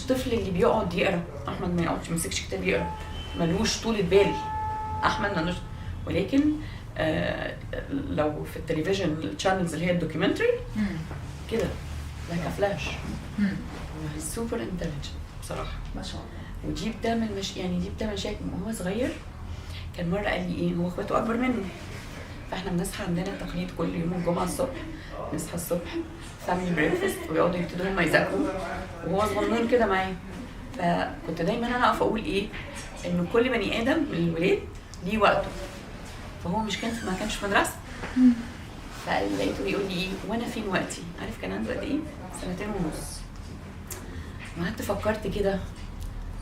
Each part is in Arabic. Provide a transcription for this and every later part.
طفل اللي بيقعد يقرا. احمد ما يقعدش، ما يمسكش كتاب يقرا، ملوش طولة بال. احمد ملوش. ولكن لو في التلفزيون الشانلز اللي هي الدوكيومنتري كده لايك فلاش، سوبر انتليجنت بصراحه ما شاء الله. ودي بتعمل يعني دي بتعمل شيء وهو صغير. كان مره قال لي ايه، هو اخواته اكبر منه، فاحنا بنصحى عندنا تقليد كل يوم الجمعه الصبح، نصحى الصبح فاميلي بريكفاست ويقعدوا يبتدوا هم يذاكروا وهو صغنون كده معايا. فكنت دايما انا اقف اقول ايه، انه كل بني ادم من الولاد ليه وقته، فهو مش ما كانش في مدرسه. فقال لقيته بيقول لي ايه، وانا فين وقتي؟ عارف كان عنده قد ايه؟ 2.5 سنين. وقعدت فكرت كده،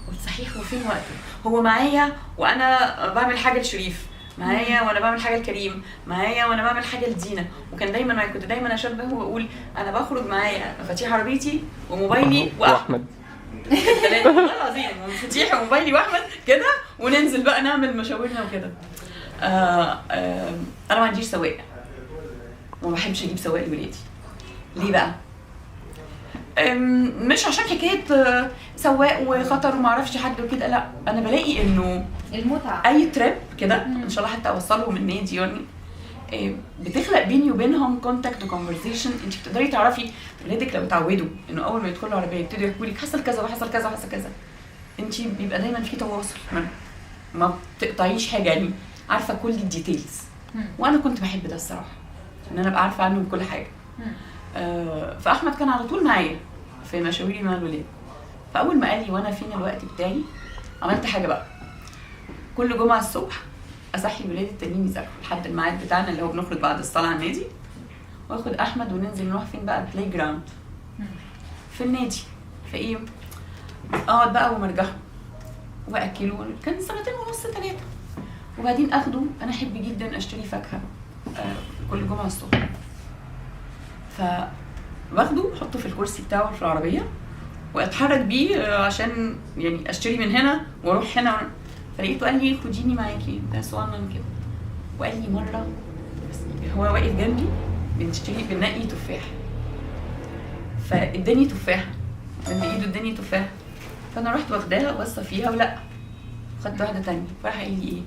قلت صحيح هو فين وقته؟ هو معايا وانا بعمل حاجه لشريف، معايا وانا بعمل حاجه لكريم، معايا وانا بعمل حاجه لدينا. وكان دايما كنت دايما اشبه واقول انا بخرج معايا مفاتيح عربيتي وموبايلي واحمد. ثلاثه والله العظيم، مفاتيح وموبايلي واحمد كده، وننزل بقى نعمل مشاورنا وكده. انا ما عنديش سواق وما بحبش اجيب سواق لولادي. ليه بقى؟ مش عشان حكايه سواق وخطر وما اعرفش حد وكده، لا، انا بلاقي انه المتعه اي تريب كده ان شاء الله حتى اوصلهم النادي يعني بتخلق بيني وبينهم كونتاكت وكونفرسيشن. انت بتقدري تعرفي ولادك لو اتعودوا انه اول ما يدخلوا العربيه يبتدوا يحكوا لك حصل كذا وحصل كذا وحصل كذا، انت بيبقى دايما في تواصل، ما بتقطعيش حاجه، يعني عارفه كل الديتيلز. وانا كنت بحب ده الصراحه، ان انا ابقى عارفه عنهم كل حاجه. فاحمد كان على طول معايا في مشاويري مع الولاد. فاول ما قال لي وانا فين الوقت بتاعي، عملت حاجه بقى. كل جمعه الصبح اصحي الولاد التانيين يذاكروا لحد الميعاد بتاعنا اللي هو بنخرج بعد الصلاه على النادي، واخد احمد وننزل نروح فين بقى، بلاي جراوند في النادي. فايه اقعد بقى ومرجعه واكله. كان 2.5 3 سنين. وبعدين اخده، انا احب جدا اشتري فاكهه كل جمعه الصبح، فباخده احطه في الكرسي بتاعه في العربيه واتحرك بيه عشان يعني اشتري من هنا واروح هنا. فلقيته قال لي خديني معاكي، ده صغنن كده. وقال لي مره هو واقف جنبي بنقي تفاح، فاداني تفاحه من ايده، اداني تفاحه، فانا رحت واخداها وبصه فيها ولا خدت واحده تانية. فراح قال لي ايه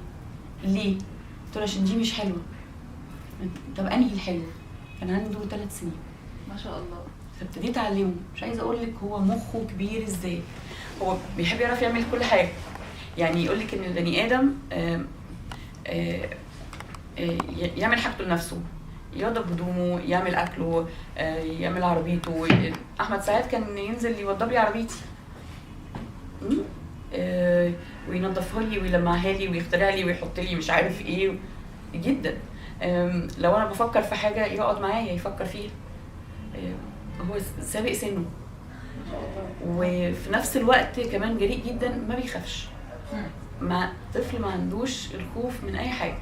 ليه؟ قلت له عشان دي مش حلوه. طب انهي الحلوه؟ كان عنده 3 سنين ما شاء الله. فابتديت اعلمه. مش عايزه اقول لك هو مخه كبير ازاي، هو بيحب يعرف يعمل كل حاجه. يعني يقول لك ان البني ادم يعمل حاجته لنفسه، يوضب هدومه، يعمل اكله، يعمل عربيته. احمد ساعات كان ينزل يوضب لي عربيتي وينظفها لي ويلمعها لي ويخترع لي ويحط لي مش عارف ايه جدا. لو انا بفكر في حاجه يقعد معايا يفكر فيها. هو سابق سنه، وفي نفس الوقت كمان جريء جدا، ما بيخافش. مع طفل ما عندوش الخوف من اي حاجه.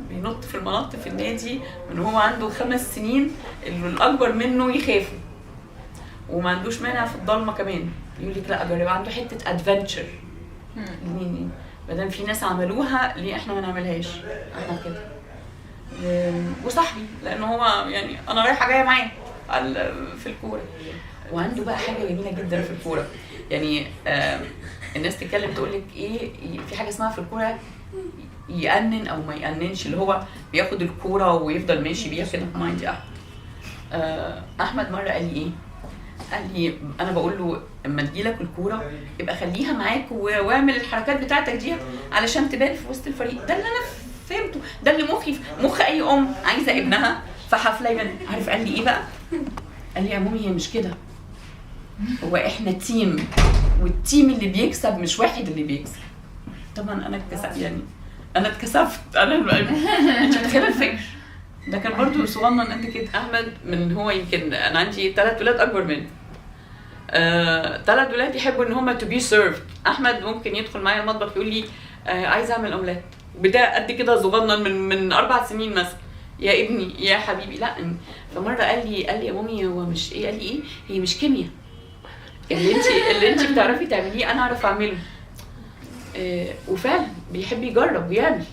بينط في المنط في النادي من هو عنده 5 سنين، اللي الاكبر منه يخافوا، وما عندوش مانع في الضلمه كمان. يقول لك لا اجرب، عنده حته ادفنتشر. ما دام في ناس عملوها ليه احنا ما نعملهاش احنا كده. وصاحبي لانه هو يعني انا رايحه جايه معاه في الكوره. وعنده بقى حاجه جميله جدا في الكوره، يعني الناس تتكلم تقول لك ايه، في حاجه اسمها في الكوره يأنن او ما يأننش، اللي هو بياخد الكوره ويفضل ماشي بيها كده. ما عندي احمد مره قال لي ايه، قال لي انا بقول له اما تجيلك الكوره يبقى خليها معاك واعمل الحركات بتاعتك دي علشان تبان في وسط الفريق. ده اللي انا فهمته، ده اللي مخ اي ام عايزه ابنها في حفله يبان. عارف قال لي ايه بقى؟ قال لي يا مامي هي مش كده، هو احنا تيم، والتيم اللي بيكسب مش واحد اللي بيكسب. طبعا انا اتكسفت. انت متخيله الفكر ده؟ كان برضو صغنن قد كده. احمد من هو يمكن انا عندي 3 ولاد اكبر منه. 3 ولاد يحبوا ان هم تو بي سيرفد. احمد ممكن يدخل معايا المطبخ يقول لي عايز اعمل اومليت، بتاع قد كده صغنن من 4 سنين مثلا. يا ابني يا حبيبي لا. فمره قال لي يا مامي هو مش ايه، قال لي ايه، هي مش كيمياء، اللي انت بتعرفي تعمليه انا اعرف اعمله. وفعلا بيحب يجرب ويعمل.